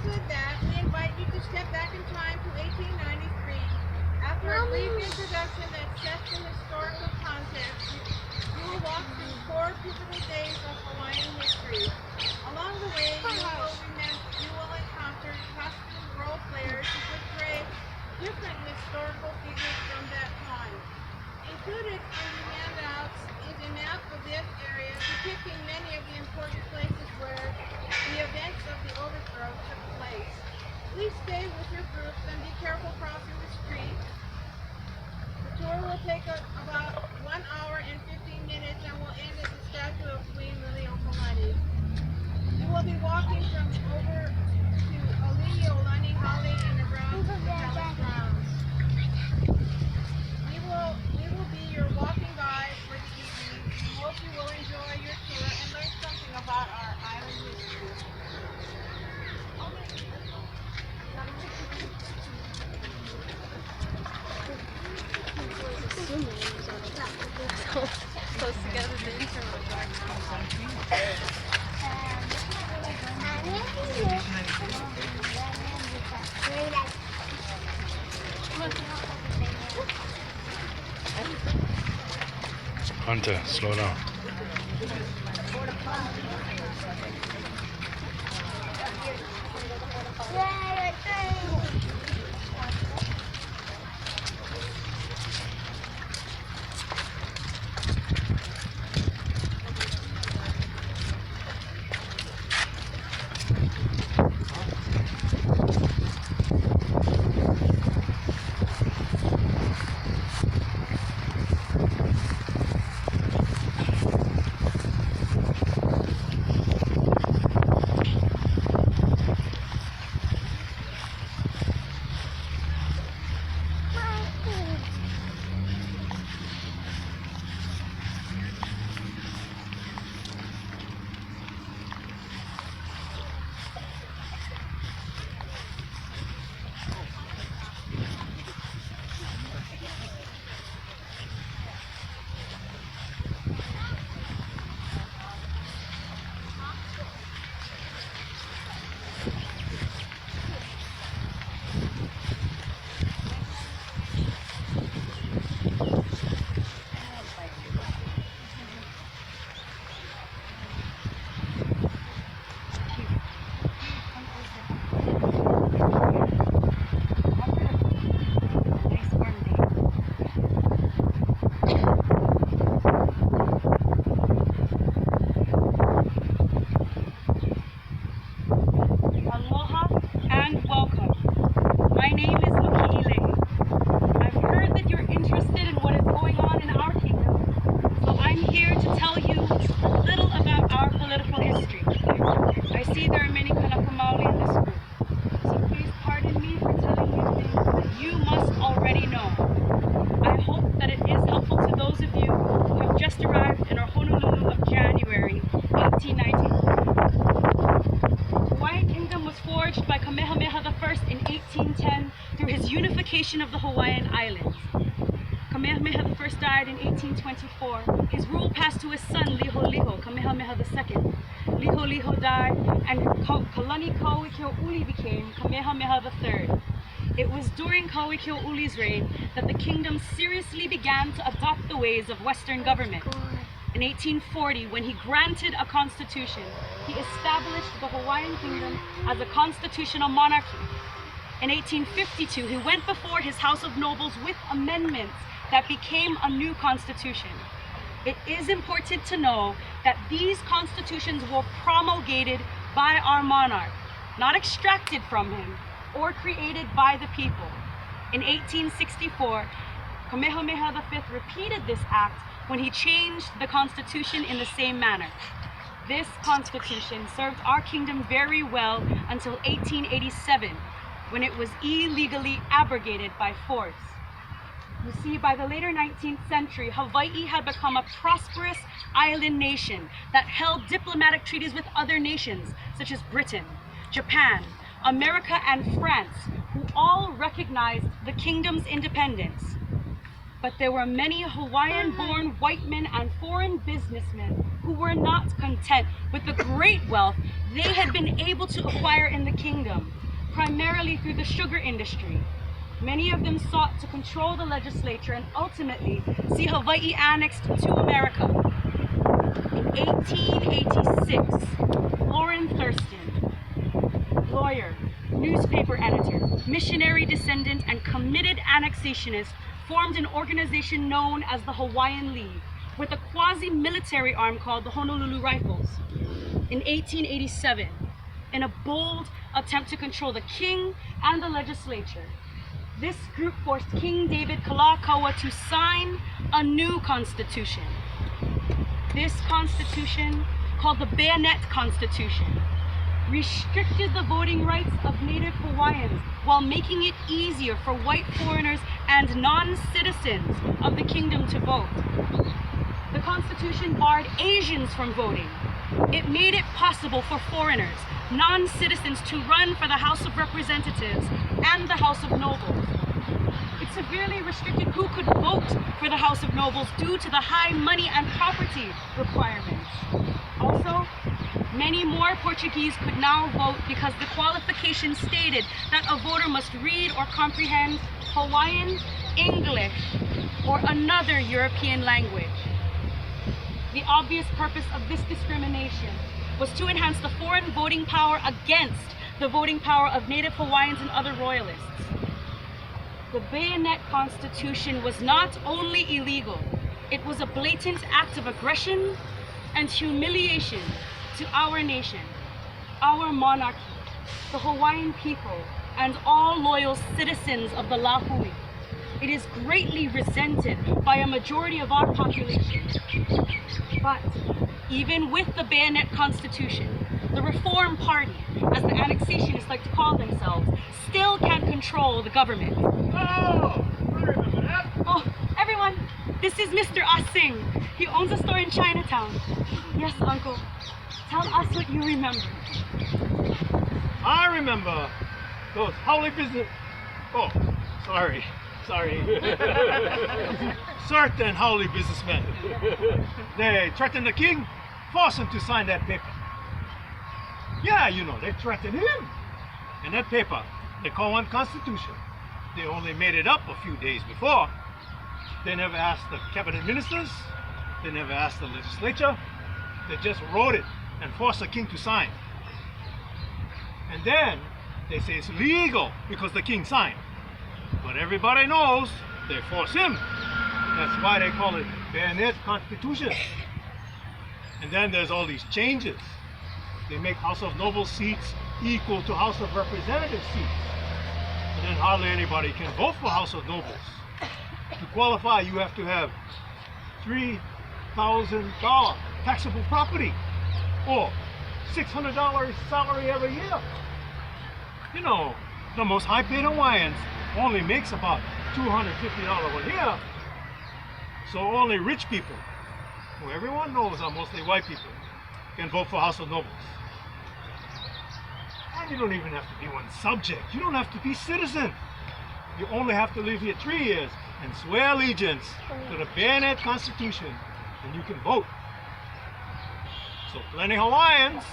with that, we invite you to step back in time to 1893. After a brief introduction that sets the historical context, you will walk through 4 pivotal days of Hawaiian history. Along the way, you will encounter costume role players who portray different historical figures from that time. Included in the handouts is a map of this area depicting many of the important places where the events of the overthrow took place. Please stay with your groups and be careful crossing the street. The tour will take about 1 hour and 15 minutes and will end at the statue of Queen Iolani. You will be walking from over to Iolani and around the palace grounds. We will be your walking guide for the evening. We hope you will enjoy your tour and learn something about our island history. Close together the interval. Hunter, slow down. Of the Hawaiian Islands. Kamehameha I died in 1824. His rule passed to his son Liho, Kamehameha II. Liho died, and Kalani Kauikeo'uli became Kamehameha III. It was during Kauikeo'uli's reign that the kingdom seriously began to adopt the ways of Western government. In 1840, when he granted a constitution, he established the Hawaiian kingdom as a constitutional monarchy. In 1852, he went before his House of Nobles with amendments that became a new constitution. It is important to know that these constitutions were promulgated by our monarch, not extracted from him or created by the people. In 1864, Kamehameha V repeated this act when he changed the constitution in the same manner. This constitution served our kingdom very well until 1887, when it was illegally abrogated by force. You see, by the later 19th century, Hawaii had become a prosperous island nation that held diplomatic treaties with other nations, such as Britain, Japan, America, and France, who all recognized the kingdom's independence. But there were many Hawaiian-born white men and foreign businessmen who were not content with the great wealth they had been able to acquire in the kingdom, primarily through the sugar industry. Many of them sought to control the legislature and ultimately see Hawaii annexed to America. In 1886, Lauren Thurston, lawyer, newspaper editor, missionary descendant, and committed annexationist, formed an organization known as the Hawaiian League, with a quasi-military arm called the Honolulu Rifles. In 1887, in a bold attempt to control the king and the legislature, this group forced King David Kalakaua to sign a new constitution. This constitution, called the Bayonet Constitution, restricted the voting rights of Native Hawaiians while making it easier for white foreigners and non-citizens of the kingdom to vote. The Constitution barred Asians from voting. It made it possible for foreigners, non-citizens, to run for the House of Representatives and the House of Nobles. It severely restricted who could vote for the House of Nobles due to the high money and property requirements. Also, many more Portuguese could now vote because the qualifications stated that a voter must read or comprehend Hawaiian, English, or another European language. The obvious purpose of this discrimination was to enhance the foreign voting power against the voting power of Native Hawaiians and other royalists. The Bayonet Constitution was not only illegal, it was a blatant act of aggression and humiliation to our nation, our monarchy, the Hawaiian people, and all loyal citizens of the Lahui. It is greatly resented by a majority of our population. But even with the Bayonet Constitution, the Reform Party, as the annexationists like to call themselves, still can't control the government. Oh, everyone, this is Mr. Asing. He owns a store in Chinatown. Yes, Uncle. Tell us what you remember. I remember those Howley business. Oh, sorry. Certain Howley businessmen. They threatened the king, forced him to sign that paper. Yeah, you know, they threatened him. And that paper, they call one constitution. They only made it up a few days before. They never asked the cabinet ministers. They never asked the legislature. They just wrote it and forced the king to sign. And then they say it's legal because the king signed. But everybody knows they force him. That's why they call it Bayonet Constitution. And then there's all these changes. They make House of Nobles seats equal to House of Representatives seats. And then hardly anybody can vote for House of Nobles. To qualify, you have to have $3,000 taxable property or $600 salary every year. You know, the most high-paid Hawaiians only makes about $250 a year. So only rich people, who everyone knows are mostly white people, can vote for House of Nobles. And you don't even have to be one subject. You don't have to be citizen. You only have to live here 3 years and swear allegiance to the Bayonet Constitution, and you can vote. So plenty Hawaiians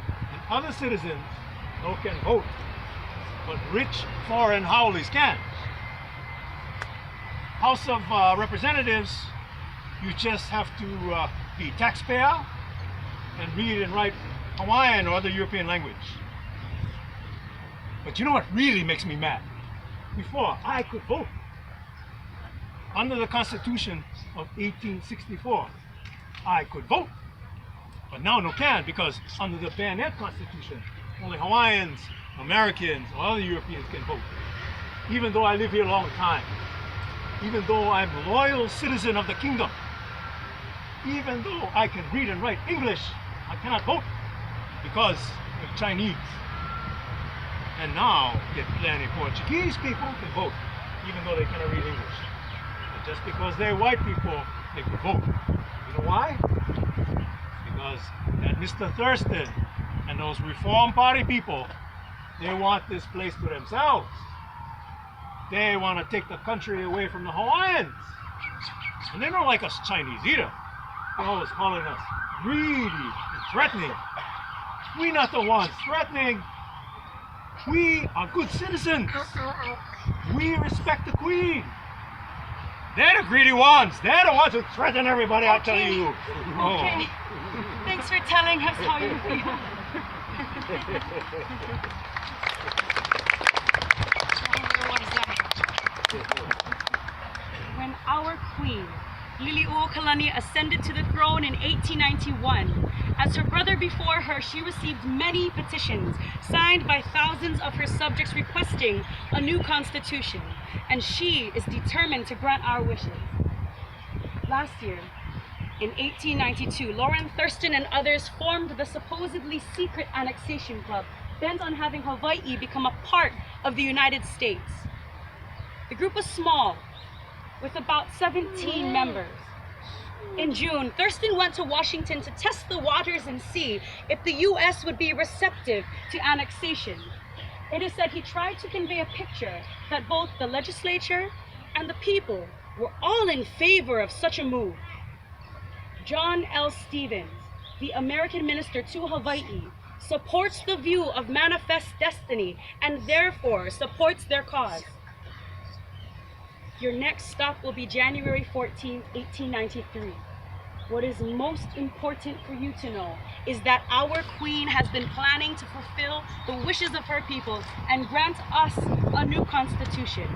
and other citizens no can vote, but rich foreign haoles can. House of Representatives, you just have to be taxpayer and read and write Hawaiian or other European language. But you know what really makes me mad? Before, I could vote. Under the Constitution of 1864, I could vote. But now no can, because under the Bayonet Constitution, only Hawaiians, Americans, or other Europeans can vote. Even though I live here a long time, even though I'm a loyal citizen of the kingdom, even though I can read and write English, I cannot vote because of Chinese. And now, get plenty Portuguese people can vote, even though they cannot read English. But just because they're white people, they can vote. You know why? Because that Mr. Thurston and those Reform Party people, they want this place to themselves. They want to take the country away from the Hawaiians. And they don't like us Chinese either. They're always calling us greedy and threatening. We not the ones threatening. We are good citizens. We respect the Queen. They're the greedy ones. They're the ones who threaten everybody, I tell you. Okay. Thanks for telling us how you feel. When our Queen, Liliuokalani, ascended to the throne in 1891, as her brother before her, she received many petitions signed by thousands of her subjects requesting a new constitution, and she is determined to grant our wishes. Last year, in 1892, Lauren Thurston and others formed the supposedly secret annexation club, bent on having Hawaii become a part of the United States. The group was small, with about 17 members. In June, Thurston went to Washington to test the waters and see if the U.S. would be receptive to annexation. It is said he tried to convey a picture that both the legislature and the people were all in favor of such a move. John L. Stevens, the American minister to Hawaii, supports the view of manifest destiny and therefore supports their cause. Your next stop will be January 14, 1893. What is most important for you to know is that our Queen has been planning to fulfill the wishes of her people and grant us a new constitution,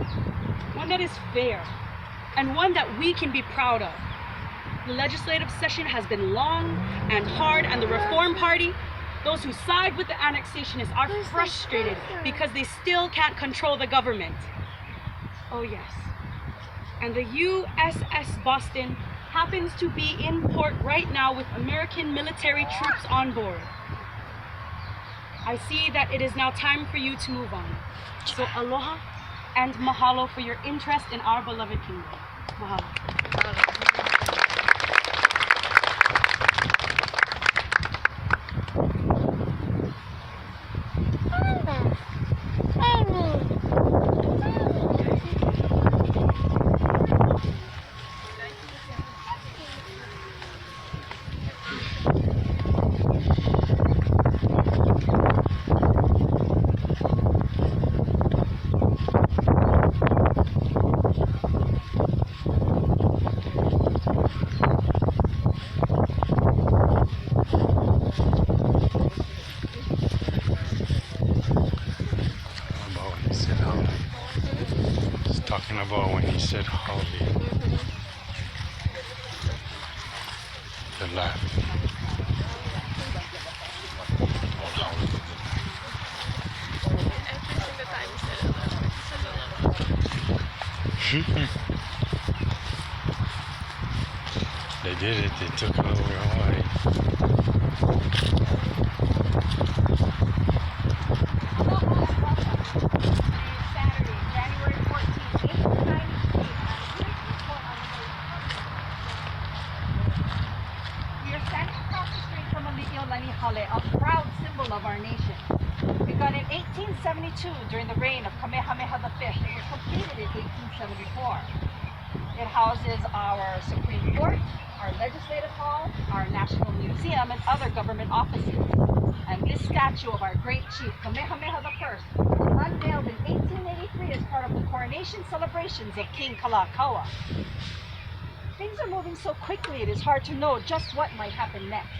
one that is fair and one that we can be proud of. The legislative session has been long and hard, and the Reform Party, those who side with the annexationists, are frustrated because they still can't control the government. Oh yes. And the USS Boston happens to be in port right now with American military troops on board. I see that it is now time for you to move on. So aloha and mahalo for your interest in our beloved kingdom. Mahalo. Talking about when he said howdy. The laugh. They did it. They took over Hawaii. A proud symbol of our nation. Begun in 1872 during the reign of Kamehameha V, it was completed in 1874. It houses our Supreme Court, our Legislative Hall, our National Museum, and other government offices. And this statue of our great chief, Kamehameha I, unveiled in 1883 as part of the coronation celebrations of King Kalakaua. Things are moving so quickly it is hard to know just what might happen next.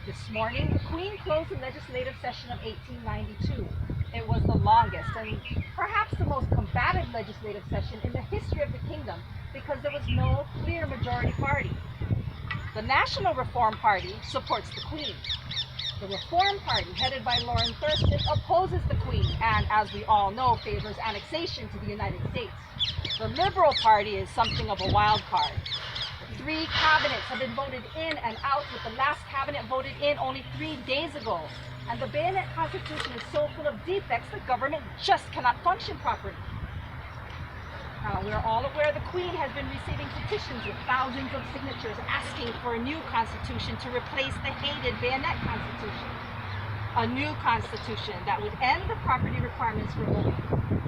This morning, the Queen closed the legislative session of 1892. It was the longest and perhaps the most combative legislative session in the history of the kingdom because there was no clear majority party. The National Reform Party supports the Queen. The Reform Party, headed by Lauren Thurston, opposes the Queen and, as we all know, favors annexation to the United States. The Liberal Party is something of a wild card. 3 cabinets have been voted in and out, with the last cabinet voted in only 3 days ago. And the bayonet constitution is so full of defects the government just cannot function properly. Now, we are all aware the Queen has been receiving petitions with thousands of signatures asking for a new constitution to replace the hated bayonet constitution. A new constitution that would end the property requirements for voting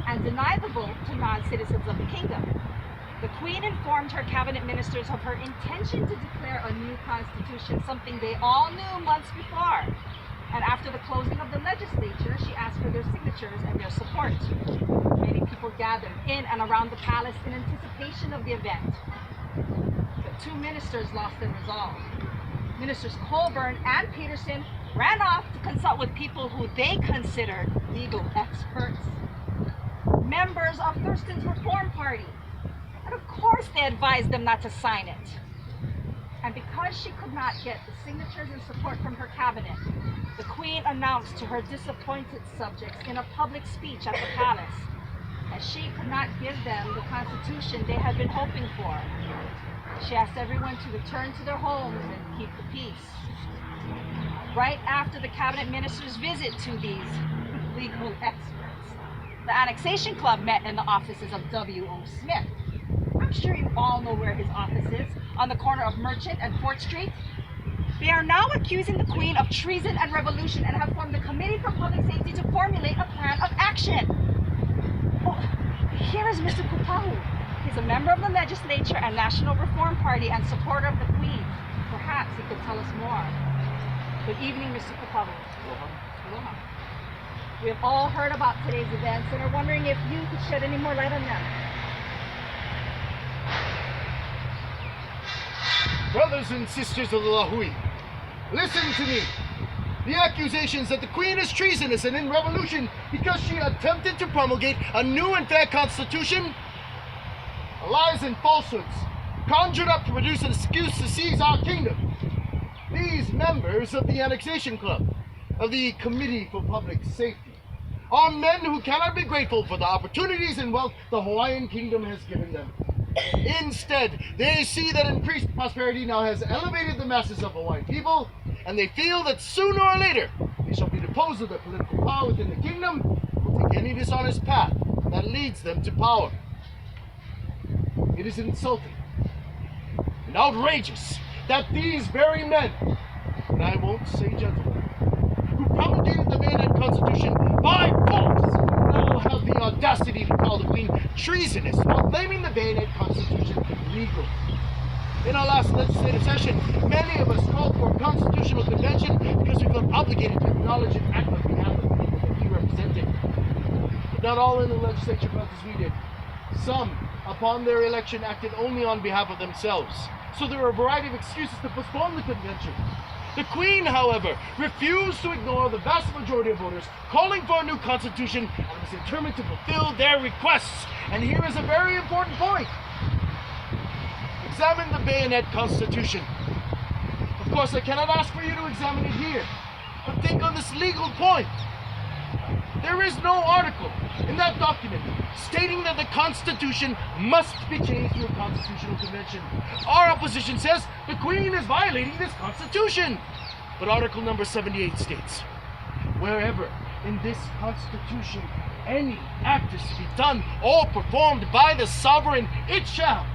and deny the vote to non-citizens of the kingdom. The Queen informed her cabinet ministers of her intention to declare a new constitution, something they all knew months before. And after the closing of the legislature, she asked for their signatures and their support. Many people gathered in and around the palace in anticipation of the event. But two ministers lost their resolve. Ministers Colburn and Peterson ran off to consult with people who they considered legal experts. Members of Thurston's Reform Party. And of course they advised them not to sign it. And because she could not get the signatures and support from her cabinet, the Queen announced to her disappointed subjects in a public speech at the palace that she could not give them the constitution they had been hoping for. She asked everyone to return to their homes and keep the peace. Right after the cabinet minister's visit to these legal experts, the Annexation Club met in the offices of W.O. Smith. I'm sure you all know where his office is, on the corner of Merchant and 4th Street. They are now accusing the Queen of treason and revolution and have formed a committee for public safety to formulate a plan of action. Oh, here is Mr. Kupahu. He's a member of the legislature and National Reform Party and supporter of the Queen. Perhaps he could tell us more. Good evening, Mr. Kupahu. Aloha. We have all heard about today's events and are wondering if you could shed any more light on them. Brothers and sisters of the Lahui, listen to me. The accusations that the Queen is treasonous and in revolution because she attempted to promulgate a new and fair constitution are lies and falsehoods conjured up to produce an excuse to seize our kingdom. These members of the Annexation Club, of the Committee for Public Safety, are men who cannot be grateful for the opportunities and wealth the Hawaiian kingdom has given them. Instead, they see that increased prosperity now has elevated the masses of Hawaiian people, and they feel that sooner or later they shall be deposed of their political power within the kingdom and will take any dishonest path that leads them to power. It is insulting and outrageous that these very men, and I won't say gentlemen, who promulgated the Bayonet Constitution by force, now have the audacity to call the Queen treasonous while claiming the Bayonet Constitution legal. In our last legislative session, many of us called for a constitutional convention because we felt obligated to acknowledge and act on behalf of the people that we represented. But not all in the legislature felt as we did. Some, upon their election, acted only on behalf of themselves. So there were a variety of excuses to postpone the convention. The Queen, however, refused to ignore the vast majority of voters calling for a new constitution and was determined to fulfill their requests. And here is a very important point. Examine the Bayonet Constitution. Of course, I cannot ask for you to examine it here, but think on this legal point. There is no article in that document stating that the Constitution must be changed to a constitutional convention. Our opposition says the Queen is violating this Constitution. But Article number 78 states, wherever in this Constitution any act is to be done or performed by the sovereign, it shall,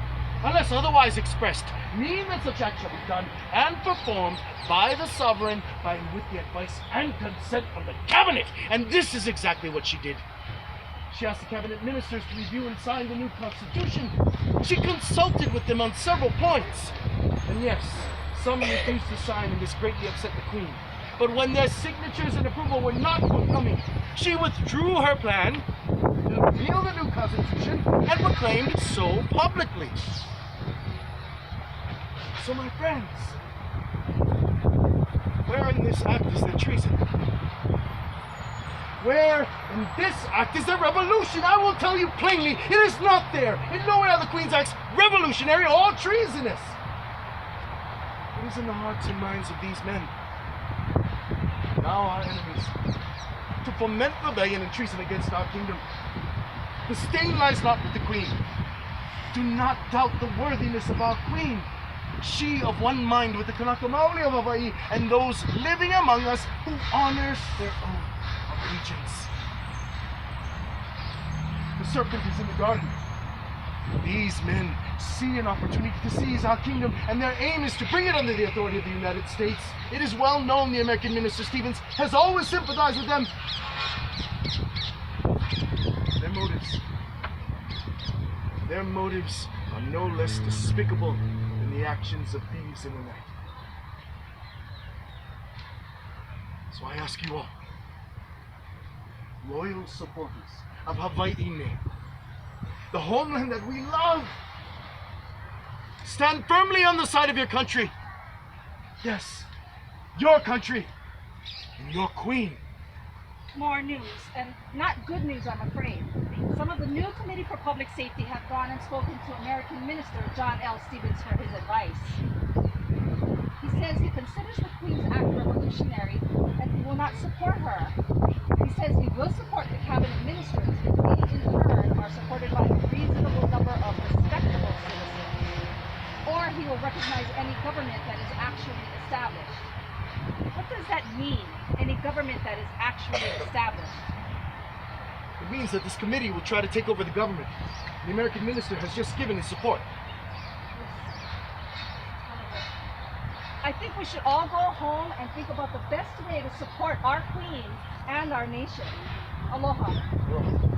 unless otherwise expressed, mean that such act shall be done and performed by the sovereign by and with the advice and consent of the cabinet. And this is exactly what she did. She asked the cabinet ministers to review and sign the new constitution. She consulted with them on several points. And yes, some refused to sign, and this greatly upset the Queen. But when their signatures and approval were not forthcoming, she withdrew her plan to repeal the new constitution and proclaimed it so publicly. So my friends, where in this act is there treason? Where in this act is there revolution? I will tell you plainly, it is not there. In no way are the Queen's acts revolutionary or treasonous. It is in the hearts and minds of these men, now our enemies, to foment rebellion and treason against our kingdom. The stain lies not with the Queen. Do not doubt the worthiness of our Queen. She of one mind with the Kanaka Maoli of Hawai'i and those living among us who honors their own allegiance. The serpent is in the garden. These men see an opportunity to seize our kingdom, and their aim is to bring it under the authority of the United States. It is well known the American Minister Stevens has always sympathized with them. Their motives are no less despicable than the actions of thieves in the night. So I ask you all, loyal supporters of Hawai'i, the homeland that we love, stand firmly on the side of your country. Yes, your country and your queen. More news, and not good news, I'm afraid. Some of the new Committee for Public Safety have gone and spoken to American Minister John L. Stevens for his advice. He says he considers the Queen's act revolutionary and he will not support her. He says he will support the cabinet ministers if they in turn are supported by a reasonable number of respectable citizens. Or he will recognize any government that is actually established. What does that mean, any government that is actually established? It means that this committee will try to take over the government. The American minister has just given his support. I think we should all go home and think about the best way to support our queen and our nation. Aloha. Aloha.